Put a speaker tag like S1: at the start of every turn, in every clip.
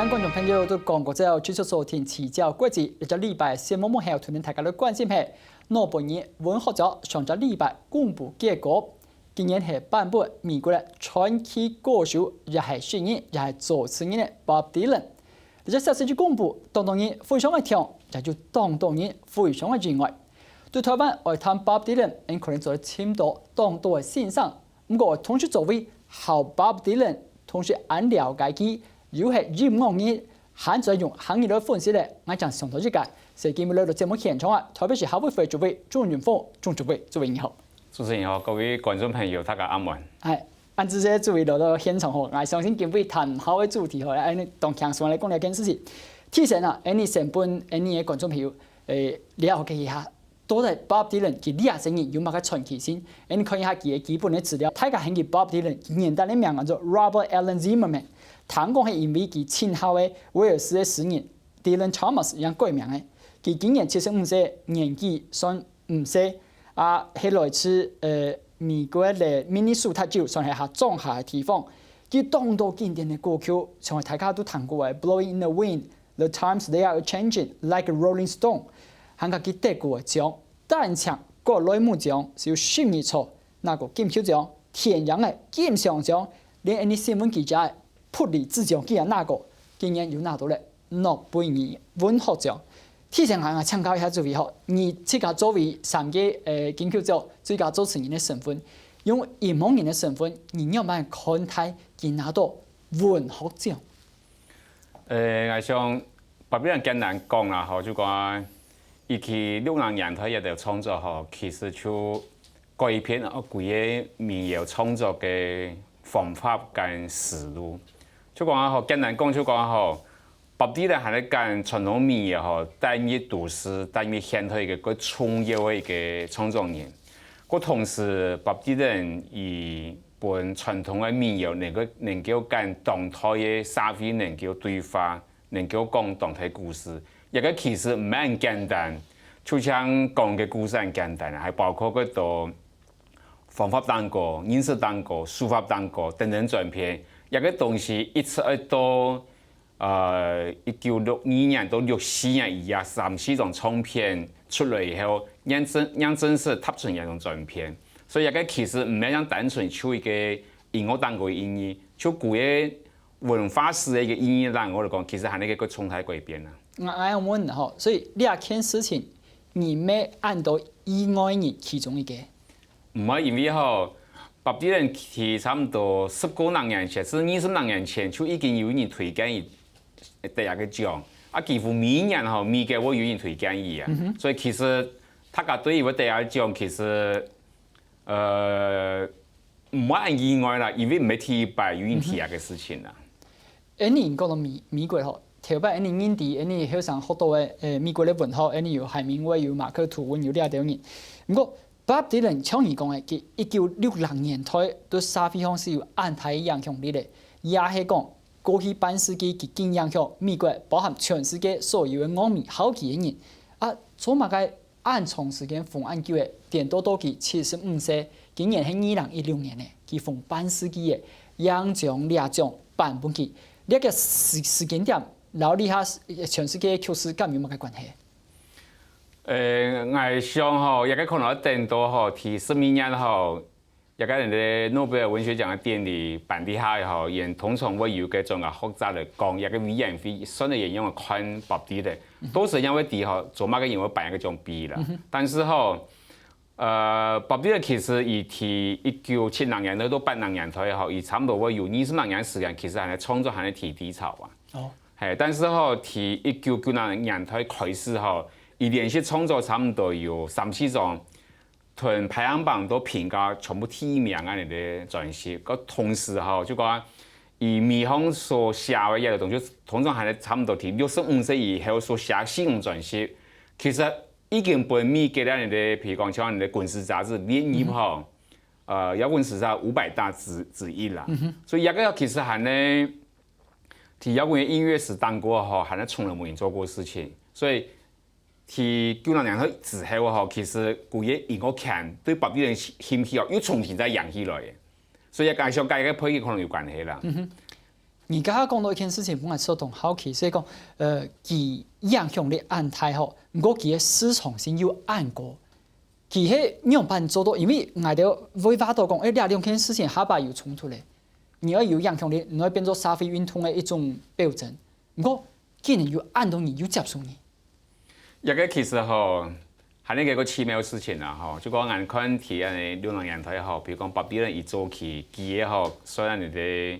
S1: 各位观众朋友都讲过之后，继续收听《起教国际》。一个礼拜先默默后，同大家来关心下，诺贝尔文学奖上个礼拜公布结果。今年係颁布美國嘅傳奇歌手，也係詩人，也係作詞人嘅 Bob Dylan。呢個消息一公布，當人非常嘅聽，也就當人非常嘅意外。對台灣愛談 Bob Dylan，可能做簽到當多嘅欣賞。不過同時作為好 Bob Dylan，同時按了解佢，又係音樂人，還在用行業嘅方式咧，我講上頭一個，所以今日來到節目現場啊，特別是校委會主委鍾雲峰，鍾主委，主委你好。
S2: 主持人好，各位觀眾朋友，大家安安。
S1: 係，按這些主委來到現場後，我相信今日談好嘅主題後，誒，當強勢嚟講呢件事情。提前啊，你成本你嘅觀眾朋友，你了解一下，到底 Bob Dylan 佢呢下聲音有乜嘅傳奇性？你看一下佢嘅基本嘅資料，大家興嘅 Bob Dylan 簡單嘅名叫做 Robert Allen Zimmerman， 聽講係因為佢親校嘅威爾斯嘅詩人 Dylan Thomas 樣改名嘅，佢今年75歲，年紀算唔細。啊，係來自美國嘅明尼蘇達州，算係下中下嘅地方。佢當到經典嘅歌曲，像係大家都聽過嘅《Blowing in the Wind》、《The Times They Are Changing》、《Like a Rolling Stone》，還有佢得過嘅獎，單唱國內幕獎是有12座，那個金球獎、天陽嘅金像獎，連啲新聞記者普利茲獎竟然拿過，今年又拿到了諾貝爾文學獎。提前行啊，參考一下注意好，你自家作為3個金球獎最佳作詞人的身份，用音樂人的身份，你要唔要看待佢拿到文學獎？
S2: 我想Bob Dylan簡單講啦，吼，就講伊去60年代一條創作吼，其實就改變咗幾個民謠創作嘅方法跟思路。就講吼，簡單講就講吼。Bob Dylan 係咧講傳統民謠吼，單一都市、單一現代一個重要嘅一個創作人。個同時，Bob Dylan 以本傳統嘅民謠能夠講當代嘅社會能夠對話，能夠講當代故事。一個其實唔係咁簡單，就像講嘅故事咁簡單，係包括嗰度方法單個、認識單個、書法單個等等轉變。一個東西一直到1962年到64年以下3-4張唱片出來以後，讓正式踏出一種轉變。所以一個其實唔係像單純唱一個音樂單個嘅意義，就古嘅文化史嘅一個意義啦。我嚟講，其實係一個重大改變啦。
S1: 我問吼，所以呢件事情，你咩按到意外人其中一個？
S2: 唔係因為吼，Bob Dylan佢差唔多19年前，是20年前就已經有人推薦伊。第一個獎啊，幾乎每年吼，每個我有人推薦伊啊，所以其實大家對於我第一個獎其實唔係很意外啦，因為唔係第一擺有人提下嘅事情啦。
S1: 你講到美國吼，頭擺你印地，你好像好多嘅美國嘅文學，你有海明威，有馬克吐溫，有呢啲人。不過 Bob Dylan 像你講嘅，佢1960年代對社會上是有安大影響力嘅，也係講。過去半世紀佢經影響美國，包含全世界所有嘅樂迷好幾個人。啊，做乜嘅按長時間逢按久嘅，電到到佢75歲，今年係2016年嘅，佢逢半世紀嘅影獎兩獎頒布佢，呢個時間點，留你下全世界曲史咁有乜嘅關係？
S2: 我想吼，一個可能等到吼，第12年後。一個人哋諾貝爾文學獎嘅典禮辦啲下後，人通常會有嗰種嘅學者嚟講，一個委員會選嘅人因為看 Bob Dylan，都是因為啲後做乜嘅人會辦一個獎比啦。但是吼，Bob Dylan其實以提1970年代到80年代後，伊差唔多會有20年時間，其實係創作係提低潮啊。哦。係，但是吼，提1990年代開始後，伊連續創作差唔多有3-4張。同排行榜都評價全部第一名啊！你哋專輯，個同時吼就講以美方所寫嘅一個東西，通常係差唔多喺65歲以後所寫4張專輯，其實已經被美國咧你哋譬如講像你哋滾石雜誌列入吼，有滾石雜500大之一啦。所以一個其實係呢，喺搖滾音樂史當過吼，係呢從來冇人做過事情，所以。喺90年代之後吼，其實古嘢音樂圈對Bob Dylan興趣又重新再養起來嘅，所以介紹介嘅配器可能有關係啦。
S1: 而家講到一件事情，本來受同好奇，所以講，其影響力按太好，不過其嘅市場性又按過，其係樣辦做到，因為我哋會話到講，兩件事情下巴有衝突咧，你要有影響力，你要變做社會運動嘅一種標準，不過既然有按到你，有接受你，
S2: 一個其實吼，係呢個奇妙事情啦吼，就講眼看睇安尼流浪人台吼，譬如講巴比倫一做起，佢嘅吼，雖然你哋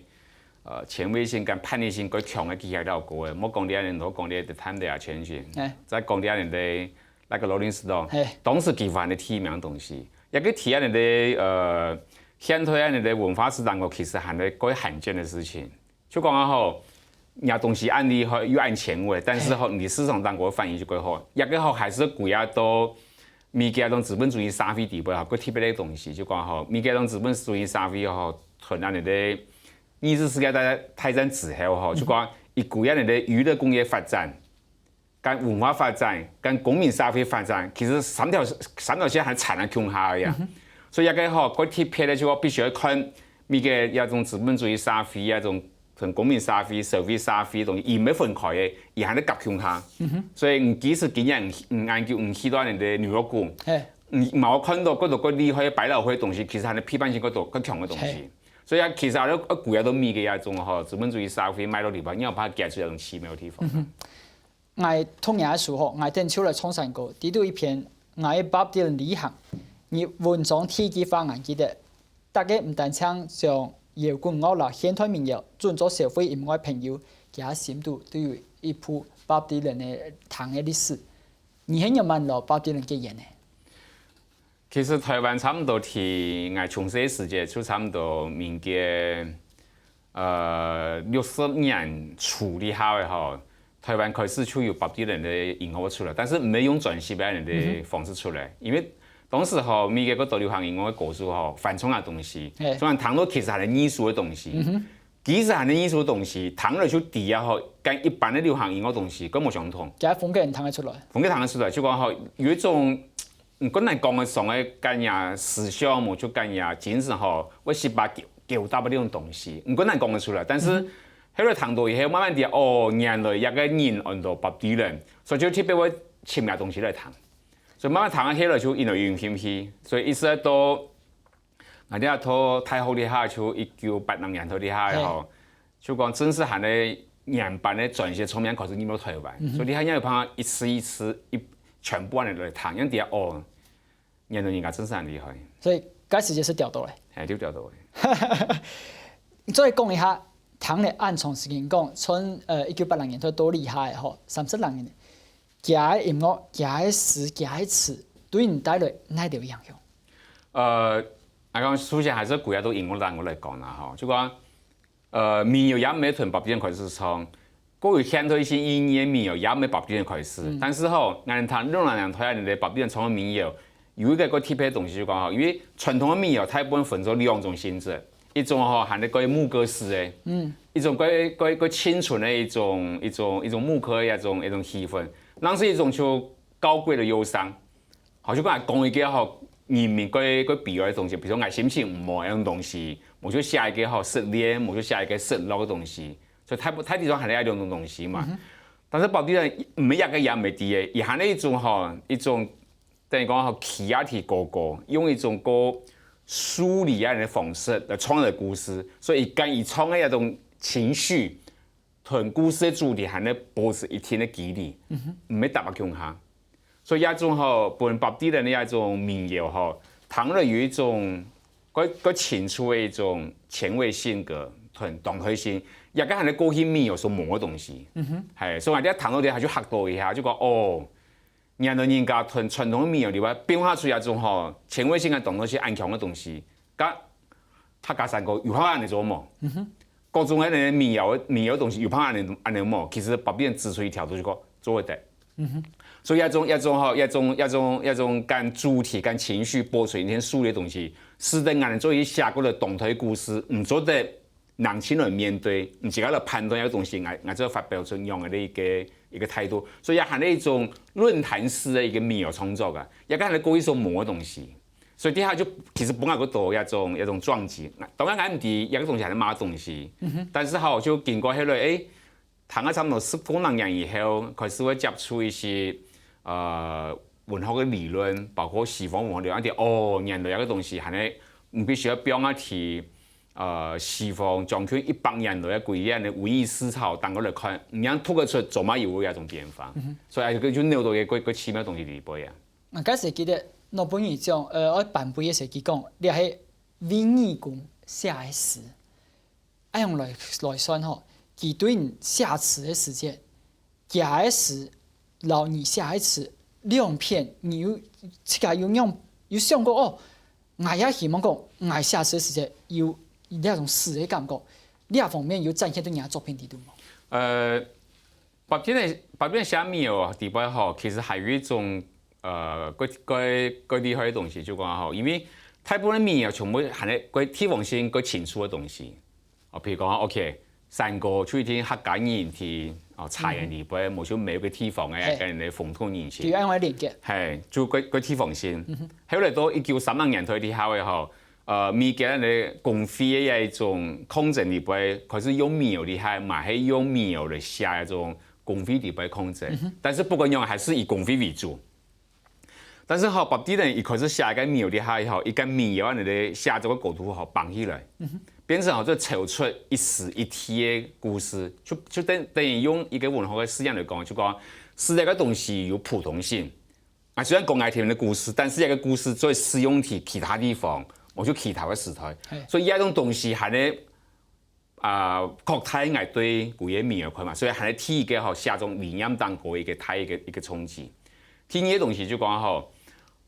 S2: 前衛性跟叛逆性佢強嘅機械都高嘅，冇講啲人都講啲的貪的啊前線，再講啲人哋那個羅林斯道，當時幾番的提名東西，一個提人哋現在人哋文化市場個其實係個幾罕見的事情，就講啊吼，人東西按厲害又按前衛，但是吼你市場當個反應就幾好，一個吼還是貴啊到美國種資本主義社會地位吼，個特別的東西就講吼，美國種資本主義社會吼，同人哋二次世界大戰之後吼，就講一股人哋娛樂工業發展、跟文化發展、跟公民社會發展，其實三條線係殘喺窮下嘅，所以一個吼個特別咧就話必須要看美國一種資本主義社會一種同公民社會、社會社會東西，而唔係分開嘅，而係咧夾窮下，所以唔即使今日唔研究唔去到人哋紐約宮，唔冇看到嗰度嗰厲害百老匯嘅東西，其實係批判性嗰度更強嘅東西。所以其實我都估下到美嘅一種吼資本主義社會買到地方，因為怕夾出一種奇妙嘅地方。
S1: 我同樣嘅時候，我等出來創山歌，睇到一篇我嘅巴比倫旅行，而文章提及方案記得，大家唔單止將搖滾樂啦、現代民謠轉做社會音樂朋友，其他深度對於一部巴比倫嘅談嘅歷史，你很有問落巴比倫嘅人呢？
S2: 其實台灣差唔多喺我從細時節就差唔多民國60年初的下嘅吼，台灣開始就有巴比倫嘅音樂出來，但是唔係用全西班牙人嘅方式出來，因為當時吼美國嗰度流行音樂嘅歌手吼翻唱嘅東西，所以談到其實係藝術嘅東西，其實係藝術嘅東西，談落就底下吼跟一般嘅流行音樂東西根本相同。
S1: 其他風格人談得出來，
S2: 風格談得出來，就講吼有一種。唔講嚟講嘅上嘅干呀思想，冇就干呀精神吼，我是把舊搭嘅呢種東西，唔講嚟講得出來。但是喺度談到以後，慢慢地哦，原來一個人按到巴比倫，所以就特別會簽嘅東西嚟談。所以慢慢談起來就原來有興趣，所以一直到我哋一套太后啲下就1980年頭啲下吼，就講正式行嘅原版嘅轉型從面開始入到台灣，所以你睇因為怕一次全部人嚟談，因為啲哦。人家真是很厲害，
S1: 所以嗰時就是調到嚟，
S2: 係都調到嚟。
S1: 再講一下，談嘅按從時間講，從1980年代多厲害吼，30年，佢嘅音樂、佢嘅詩、佢嘅詞，對你帶來哪條影響？
S2: 我講首先還是主要都音樂單我嚟講啦，吼，就講民謠也唔係從巴比倫開始唱，嗰個現代一些音樂民謠也唔係巴比倫開始，但是吼，我哋談流浪人台人哋巴比倫唱嘅民謠。有一個特別嘅東西就講吼，因為傳統嘅民謠，大部分分做兩種性質，一種吼係啲牧歌式嘅，一種個清純嘅一種牧歌嘅一種氣氛，另是一種就高貴嘅憂傷，好就講一個吼人民個比喻嘅東西，比如說我心情唔好一種東西，我就寫一個吼失戀，我就寫一個失落嘅東西，所以太地方係呢兩種東西嘛。但是巴比倫唔係一個也唔係啲嘅，而係呢一種吼一種。等於講吼，起亞提哥哥用一種個梳理啊人嘅方式來創個故事，所以跟伊創嘅一種情緒同故事嘅主題係咧保持一定嘅距離，唔係特別強下。所以一種吼，本巴比倫嘅一種民謠吼，談了有一種個清楚嘅一種前衛性格同動態性，亦個係咧過去民謠所冇嘅東西，係，所以我哋一談到啲係就嚇到一下，就講哦。人家同傳統嘅民謠裏邊變化出一種吼前衛性嘅動作是暗強嘅東西，加客家山歌有拍人嚟做麼？各種嘅民謠東西有拍人嚟麼？其實巴比倫指出一條就是講做得，所以一種跟主題、跟情緒播出一啲書嘅東西，使得人做一寫嗰個動態故事，唔做得人情來面對，唔自己來判斷一個東西，我就發表出樣嘅一個態度，所以也係一種論壇式嘅一個民謠創作噶，也係過一種冇嘅東西。所以底下就其實本來嗰度一種撞擊，當然我唔知一個東西係乜東西，但是後就經過後來談咗差唔多10多年以後，開始會接觸一些文學嘅理論，包括西方文學理論，原來一個東西係唔必須要表一提西方將佢100年來嘅幾樣嘅文藝思潮，當我來看，唔樣突個出做乜有一種變化，所以佢就扭到個奇妙東西裏邊啊。
S1: 我嗰時記得諾貝爾獎，我頒布嘅時佢講，你係為義工寫嘅詩，按用來算吼，佢對你寫詞嘅時間，寫嘅詩，然後你寫嘅詞2篇，你有自家有想過哦，我也希望講，我寫詞嘅時間有一種詩嘅感覺，呢一方面有展現到人作品喺度嗎？
S2: 白邊寫苗地方吼，其實係有一種個厲害嘅東西，就講吼，因為大部分苗全部係個地方性個清楚嘅東西。譬如講 OK， 山歌出天客家人去茶園裏邊，冇少每個地方嘅跟人哋風土人情。
S1: 對，按我連結。
S2: 係，就個地方性。後來到1930年代之後嘅吼。美國人嘅公費嘅一種控制裏邊，開始用苗厲害，嘛係用苗嚟寫一種公費裏邊控制。但是不管用，還是以公費為主。但是吼，白啲人一開始寫個苗厲害以後，一個苗人哋寫咗個構圖好綁起來，變成好就抽出一時一天嘅故事，就等於用一個文學嘅思想嚟講，就講是一個東西有普通性。雖然講愛聽嘅故事，但是一個故事再適用喺其他地方。我就其他嘅時代，所以呢一種東西係咧擴大我對古嘅苗佢嘛，所以係咧第一個吼寫種理念當過一個大一個衝擊。第二個東西就講吼，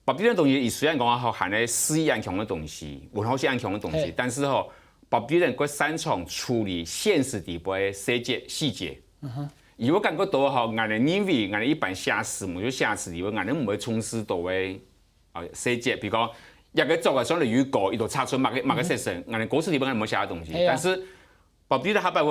S2: 白啲嘅東西，雖然講吼係咧詩意強嘅東西，文學性強嘅東西，但是吼白啲人佢擅長處理現實地嘅細節。如果感覺到吼，我哋認為我哋一般寫詩，冇就寫詩裏邊，我哋唔會重視到嘅細節，比如講。一個作嘅上嚟預告，一度插出某個色神，我哋嗰時地方係冇寫嘅東西，但是白啲咧下邊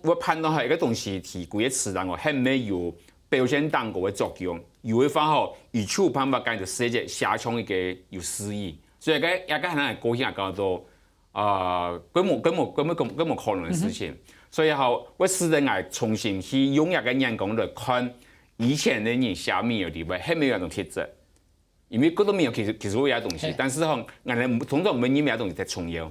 S2: 會判斷係一個東西提古嘅詞啦，我係咪有表現當個嘅作用，有嘅話吼，以處辦法間就寫隻寫唱一個有詩意，所以一個可能係過去係講到根本可能嘅事情，所以後我試着係重新去用一個眼光嚟看以前嘅人寫苗地方係咪有一種特質。因為嗰度苗其實會有東西，但是吼，我哋通常唔會認為有東西太重要。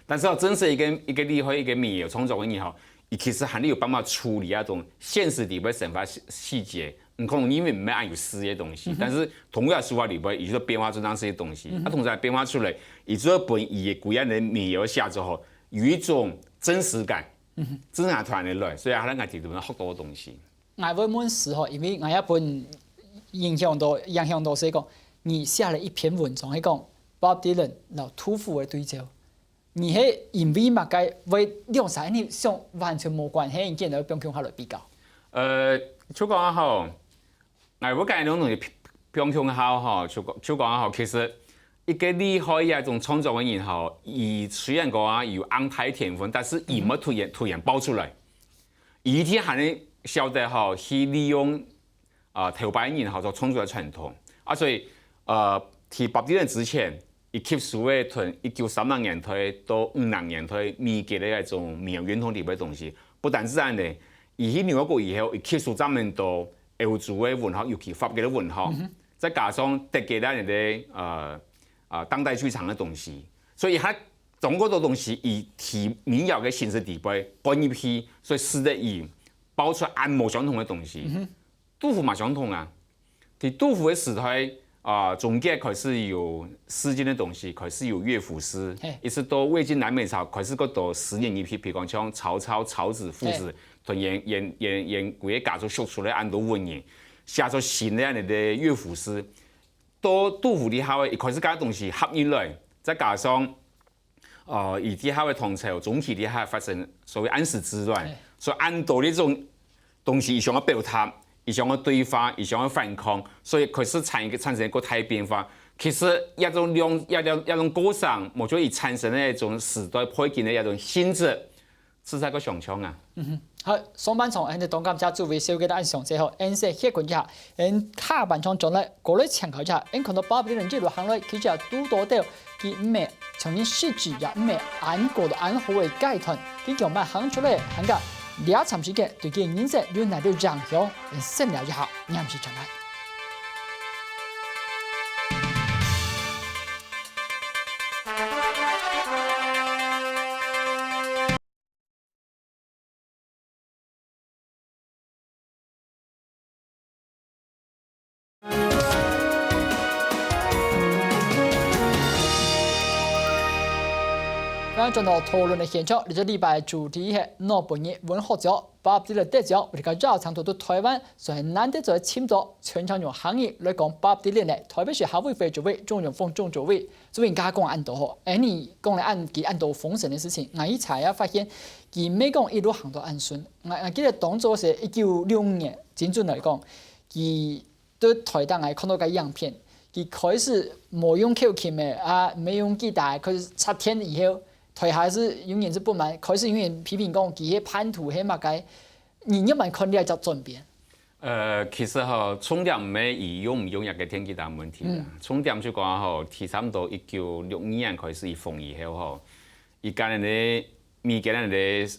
S2: 但是吼，真係一個厲害一個苗創作嘅人吼，伊其實係你有辦法處理一種現實裏邊生活細節，唔可能因為唔係按有詩嘅東西，但是同樣書法裏邊，伊就變化出當時嘅東西，同時變化出來，伊就本伊嘅古人嘅苗寫之後，有一種真實感，真係突然嚟來，所以可能我哋讀好多東西。
S1: 我會問詩吼，因為我一本。影響到係講，你寫了一篇文章係講Bob Dylan 同杜甫嘅對照，你係因為乜嘅為兩曬你想完全冇關係，見到標籤下來比較。
S2: 就講吼，我講兩種東西標籤下吼，就講吼，其實一個厲害嘅一種創作嘅人吼，伊雖然講有安排天分，但是伊冇突然爆出來，伊啲係你曉得吼去利用。頭擺人後就創作嘅傳統，所以提白啲人之前，伊 keep 住嘅從1930年代到50年代美國嘅一種苗源統裡嘅東西，不但是咁咧，伊去紐約過以後，伊 keep 住專門到歐洲嘅文學，尤其法國嘅文學，再加上德國人哋當代劇場嘅東西，所以佢總嗰個東西以提民謠嘅形式裡邊搬一批，所以使得伊爆出按摩相同嘅東西。杜甫嘛相同啊，喺杜甫嘅時代中間開始有詩經嘅東西，開始有樂府詩，一直到魏晉南北朝開始嗰度10年一批，譬如講像曹操、曹子、夫子，同演古嘅家族學出來按到文言，寫出新嘅樂府詩。到杜甫之後，一開始加東西合起來，再加上而之後嘅唐朝中期之後發生所謂安史之亂，所以按到呢種東西想要表達。伊想要對話，伊想要反抗，所以開始產生一個大變化。其實一種歌聲，冇咗而產生嘅一種時代背景嘅一種性質，是一個上場啊。
S1: 好，上半场，你当今只作为小鸡的按上之后，因是血群之下，因下半场上来过来抢球之下，因看到巴比伦这路行来，其实也拄到掉，佢唔係從因設置也唔係按過到按好嘅階段，佢強慢行出來，行個2場時間對佢認識有哪啲影響，勝了之後，你唔是全來。咁進到討論嘅現場，呢個禮拜主題係諾貝爾文學獎，巴比倫得獎，為個繞長途到台灣，所以難得在簽咗全場用行業來講巴比倫嘅台北市校委會主委鍾永豐鍾主委，所以而家講按到好，你講嚟按到封神嘅事情，我一查也發現，佢未講一路行到按順，我記得當初是1965年，精準來講，佢對台當係看到個樣片，佢開始冇用口琴嘅，沒用吉他，佢7天以後。台下是永遠是不滿，開始永遠批評講，佢係叛徒，係乜嘅？你一問看你係就轉變。
S2: 其實吼，重點唔係以用唔用一個天氣大問題啦。重點就講吼，提差唔多1962年開始封以後吼，而家人哋咪嘅人哋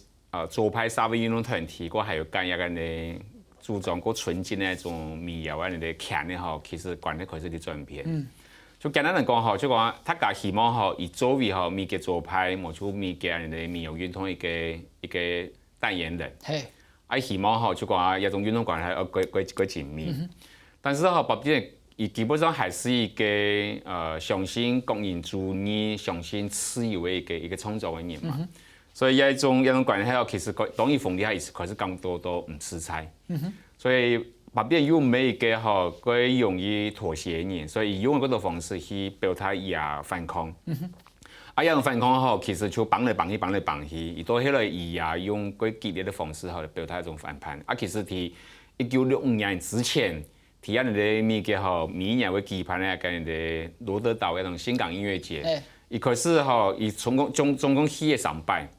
S2: 左派社會運動團體，個還有間一個人主張個純淨嘅一種民謠啊，人哋強嘅吼，其實關係開始啲轉變。就簡單嚟講吼，就講大家希望吼，以作為吼咪嘅左派，冇就咪嘅人哋民謠運動一個代言人。係。希望吼就講一種運動關係個緊密。但是吼，巴比倫基本上還是一個相信個人主義、相信自由嘅一個創造嘅人嘛。所以一種關係吼，其實當然封底下也是開始更多都唔自在。所以巴比倫又沒一個吼，佢容易妥協嘅人，所以用嗰種方式去表達伊啊反抗。一種反抗吼，其實就綁嚟綁去，伊到後來伊啊用佢激烈的方式吼嚟表達一種反叛。其實喺1965年之前，喺人哋咪嘅吼，每年會舉辦咧，跟人哋羅德島一種新港音樂節。伊開始吼，伊總共去嘅3擺，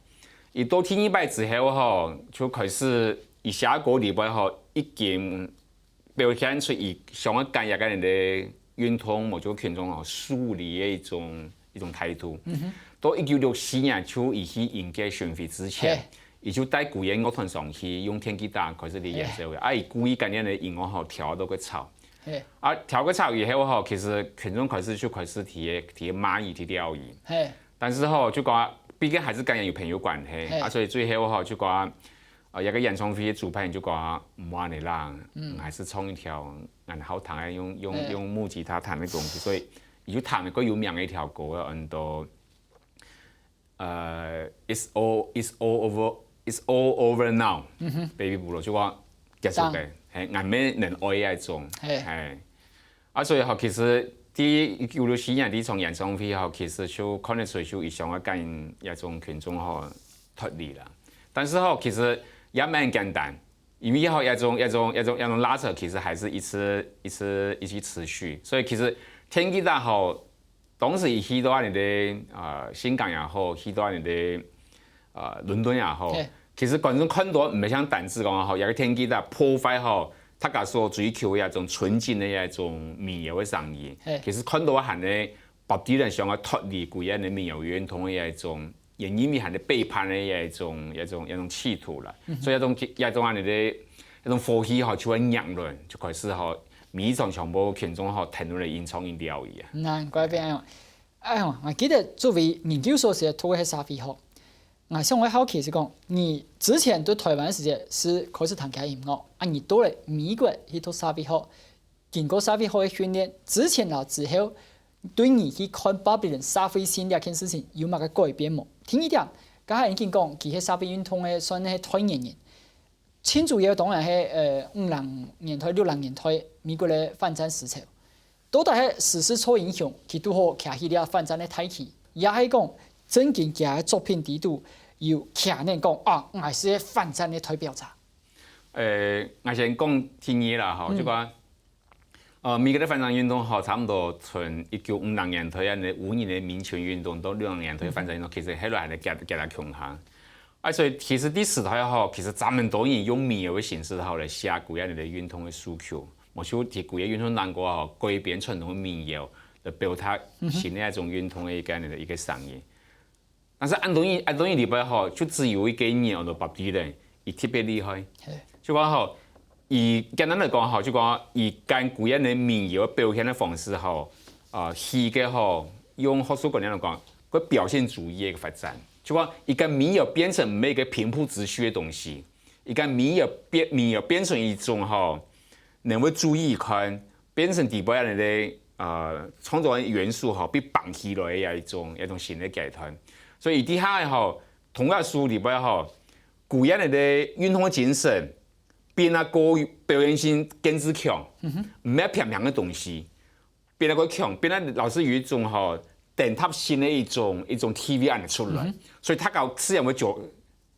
S2: 伊到第2擺之後吼，就開始伊下個禮拜吼已經表現出伊想要干一個人的運動，或者群眾吼疏離嘅一種態度。到1964年，就伊去迎接巡迴之前，伊就帶古樂樂團上去用電吉他開始嚟演奏嘅。伊故意將啲嘅音樂吼調到個吵。調個吵以後吼，其實群眾開始提罵伊、提釣伊。但是吼就講，畢竟還是跟人有朋友關係，所以最後吼就講。一個演唱會嘅主辦人就講唔玩你啦，還是唱一條很好彈嘅用木吉他彈嘅東西，所以伊就彈一個有名嘅一條歌啊，叫做It's all over now，Baby Blue 就講結束嘅，係眼咩能愛嘅一種，係，所以吼其實啲1964年啲場演唱會吼，其實就看得出就伊想要跟一種群眾吼脫離啦，但是吼其實。也蠻簡單，因為吼一種拉扯，其實還是一直持續。所以其實天吉他吼，當時去到你的新港也好，去到你的倫敦也好，其實觀眾看到唔係像單止講吼，一個天吉他破壞吼，大家所追求嘅一種純淨嘅一種民謠嘅聲音。其實看到係呢，巴比倫想要脫離古人嘅民謠運動嘅一種。也因為係你背叛嘅一種企圖啦，所以一種啊你哋一種火氣吼就會釀亂，就開始吼每場全部群眾吼停落嚟演唱演調伊啊。
S1: 難怪變我記得作為研究所時做嘅社會學，我想我好奇是講，你之前對台灣時節是開始彈吉他音樂，你到嚟美國去讀社會學，經過社會學嘅訓練，之前啊之後。對你去看巴比倫社會性呢件事情有乜個改變冇？聽一點，剛才已經講，佢係社會運動嘅算係代言人。清楚嘢當然係50年代、60年代美國嘅反戰思潮，到底係時勢所影響，佢都好騎起啲反戰嘅體系，也係講真正佢嘅作品底度要騎人講我係反戰嘅代表者。
S2: 我先講聽嘢啦，吼，就講。美國的反戰運動吼，差唔多從1950年代啊，5年的民權運動到60年代反戰運動，其實喺度係夾得強行。所以其實啲時代吼，其實咱們當然用民謠嘅形式吼來寫古人哋嘅運動嘅訴求，冇少提古嘅運動難過吼改變傳統嘅民謠來表達新嘅一種運動嘅一個聲音。但是安東尼裏邊吼，就只有一個人叫做白迪倫，伊特別厲害。就講吼，伊簡單來講吼，就講伊跟古人嘅民謠表現嘅方式吼，戲嘅吼用學術觀念來講，個表現主義嘅發展。就講一個民謠變成每個平鋪直敘的東西，一個民謠變成一種吼，能夠注意看，變成底部人哋創作元素吼被綁起來嘅一種新的階段。所以底下吼，同樣書裡邊吼，古人哋運動精神變得個表現性更之強，唔係平平嘅東西，變得個強，變得老是有一種吼。等他新的一種 TV 案出來，所以他搞自然會做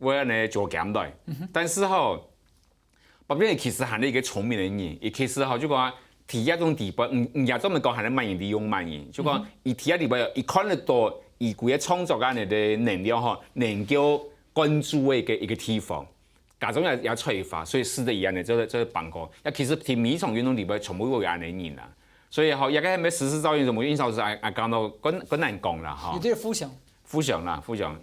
S2: 減來。但是吼，白邊其實係一個聰明的人，伊其實吼就講提一種地步，唔也專門講係咧慢人利用慢人，就講伊提一地步，伊看得到伊佢嘅創作嘅嘅能量吼，能夠關注嘅一個地方，各種也催發，所以使得伊安尼做辦過。其實提每場運動地步全部會有安尼人啦。所以吼，一個係咩時勢造英雄，冇印象是講到更難講啦，吼。有啲互相，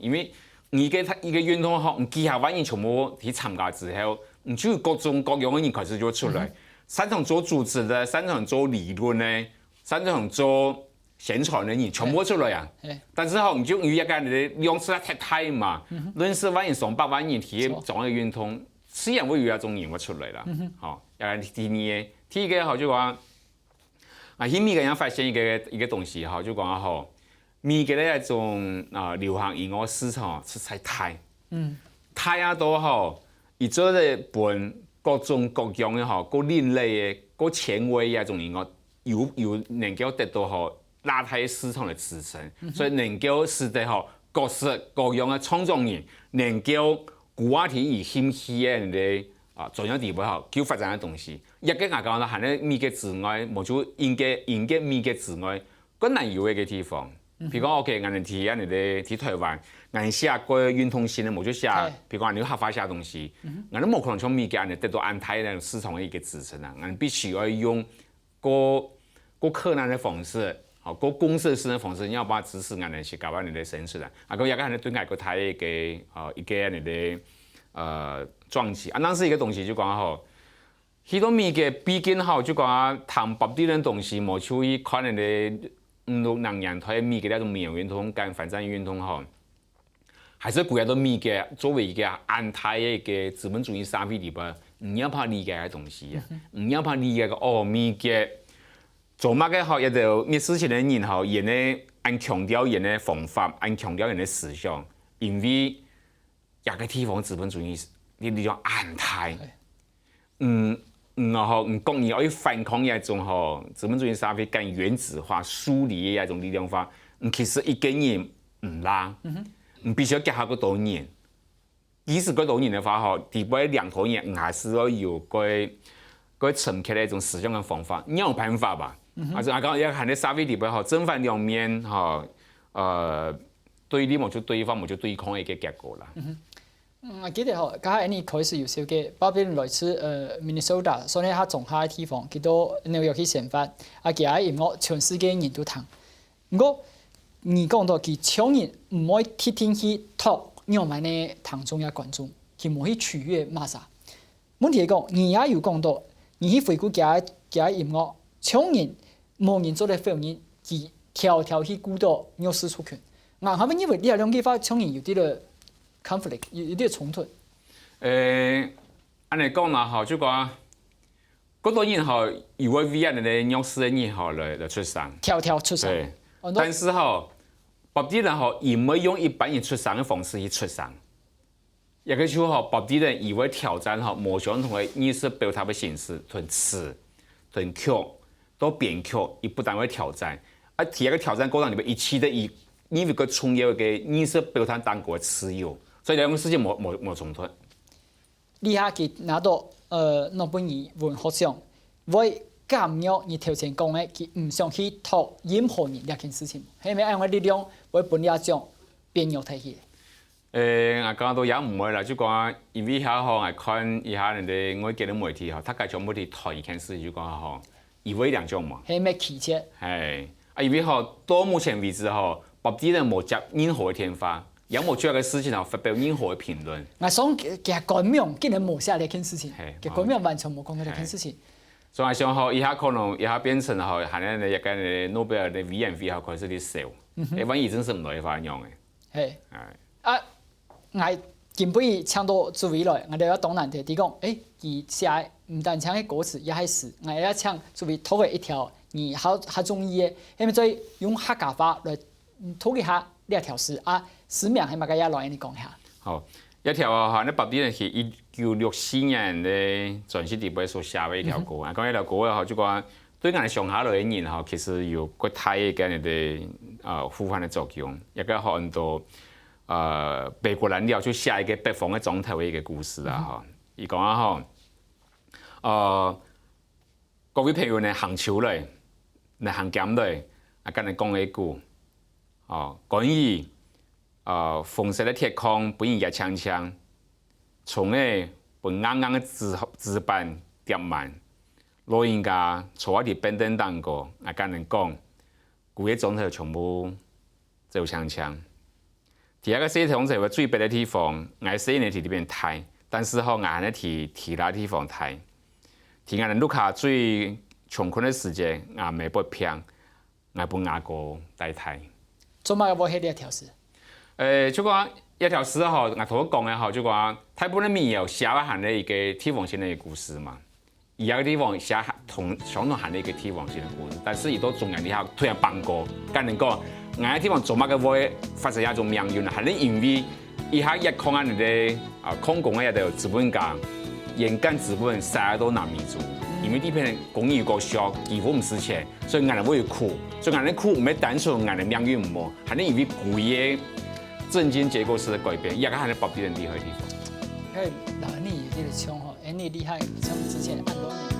S2: 因為一個運動吼，旗下萬人全部去參加之後，就有各種各樣嘅人開始就出來，擅長做組織的，擅長做理論的，擅長做宣傳的人全部出來啊。但是吼，就有一個嘅量實在太大嘛，認識萬人、上百萬人去做一個運動，自然會有一種人會出來啦。吼，第二個吼就話。喺美國人發現一個東西吼，就講吼，美國的一種流行音樂市場實在大到吼，伊做咧本各種各樣嘅吼，各另類嘅、各前衛嘅一種音樂，有能夠得到吼拉開市場嘅支撐，所以能夠使得吼各式各樣嘅創作人能夠古話題以興起嘅人哋。重要地位吼，叫發展嘅東西。一個我講啦，係咧美國之外，冇就應該美國之外，更難有一個地方。譬如講，OK，我哋睇人哋睇台灣，我哋寫個運動性嘅冇就寫，譬如講我哋合法寫東西，我哋冇可能從美國人哋得到安泰嘅市場嘅一個支撐啊！我哋必須要用個困難嘅方式，個公式式嘅方式，要把支持我哋去搞翻你哋生存啦。個一個係對外個睇一個人哋撞擊當時一個東西就講吼，許多美國畢竟吼就講談白啲嘅東西，冇注意看人哋5、6年台美國那種民謠運動跟反戰運動吼，還是古人都美國作為一個安泰嘅一個資本主義社會裏邊，唔要怕理解嘅東西啊，唔要怕理解個美國做乜嘅吼，一條咩事情嘅人吼，人咧按強調人嘅方法，按強調人嘅思想，因為一個地方資本主義。呢種安泰，唔講你要反抗一種吼資本主義社會更原子化、疏離嘅一種力量化，其實一個人唔啦，必須要結合個多年。即使個多年嘅話吼，第不2頭年，還是要有個深刻嘅一種思想嘅方法，你有辦法吧？就我講要看啲社會裏邊吼正反兩面吼，對立冇就對方冇就對抗嘅一個結果啦。
S1: 我記得吼，家下呢開始有少嘅，包括來自Minnesota， 所以佢種下嘅地方，佢都紐約去選發，其他音樂全世界人都聽。不過你講到佢唱人唔可以天天去托，讓埋呢聽眾也觀眾，佢冇去取悅馬啥。問題係講，你也有講到，你去回顧佢音樂唱人，冇人做得非常人，佢條條去顧到有施出權。後面因為呢兩句話唱人有啲嘅。conflict 有啲衝突。
S2: 按嚟講啦，吼就講，嗰多人吼以為為人哋弱勢嘅人吼來出聲，
S1: 條出聲。
S2: 對。但是吼，白啲人吼唔會用一般人出聲嘅方式去出聲。一個就吼，白啲人以為挑戰吼某相同嘅意識表達嘅形式，同詞、同曲到編曲，亦不但會挑戰，提一個挑戰過程裏邊一起的因為個重要嘅意識表達當個持有。所以兩個事情冇衝突。
S1: 你下佢拿到諾貝爾文學獎，為減弱你頭前講嘅，佢唔想去托任何人呢件事情，係咪因為力量為本亞獎變弱睇起？
S2: 我講到也唔會啦，就講因為遐吼，我看一下人哋我見到媒體吼，大概全部啲台一件事就講吼，以為兩種嘛。
S1: 係咩奇蹟？
S2: 係因為吼到目前為止吼，別啲人冇接任何嘅天發，也冇做一個事情吼發表任何嘅評論。
S1: 我想佢官名竟然冇寫呢件事情，佢官名完全冇講到呢件事情。
S2: 所以我想吼，以下可能以下變成吼，係咧一個諾貝爾嘅委員會開始啲笑，萬一真是唔來發樣嘅。
S1: 係啊，我根本請到主委來，我哋要當然地講，佢寫唔單請嘅歌詞，也係詞，我要請主委討嘅一條，而較中意嘅，咁所以用客家話來討佢下呢一條詞啊，詞名係咪嘅？也來你講下。
S2: 好。一條啊，呢白啲人係1964年咧，全世地杯所寫嘅一條歌啊。講一條歌啊，就講對我哋上下來嘅人吼，其實有國大嘅人哋呼喚嘅作用，亦都很多北國人了就寫一個北方嘅總統嘅一個故事啊。嗬，伊講啊嗬，各位朋友呢行潮嚟，嚟行減嚟，啊跟你講一句，關於。紅色的鐵礦本應也長長，從誒本硬硬嘅紙板疊滿，老人家坐喺啲板凳當個，我跟人講，古嘅總統全部就長長。第二個系統就係最別嘅地方，我喺4年喺呢邊睇，但是後我喺其他地方睇，睇我哋碌下最窮困嘅時節，我未不平，我本亞國代替。
S1: 做乜要起呢一條事？
S2: 就講一條詩吼，我同佢講嘅吼，就講大部分民謠寫含的一個帝王性嘅故事嘛，而有個地方寫相同含的一個帝王性嘅故事，但是亦都中央底下突然幫過，跟人講，我喺地方做乜嘅會發生一種命運，係你因為以下一抗人哋空工嘅一條資本家，沿幹資本殺到南民族，因為呢片工業國小幾乎唔值錢，所以我哋會苦，所以我哋苦唔係單純我哋命運唔好，係你因為古嘢。政經結構式的改變，也係喺北邊人厲害的地方。
S1: 因為你呢個唱吼，你厲害，像之前安東尼。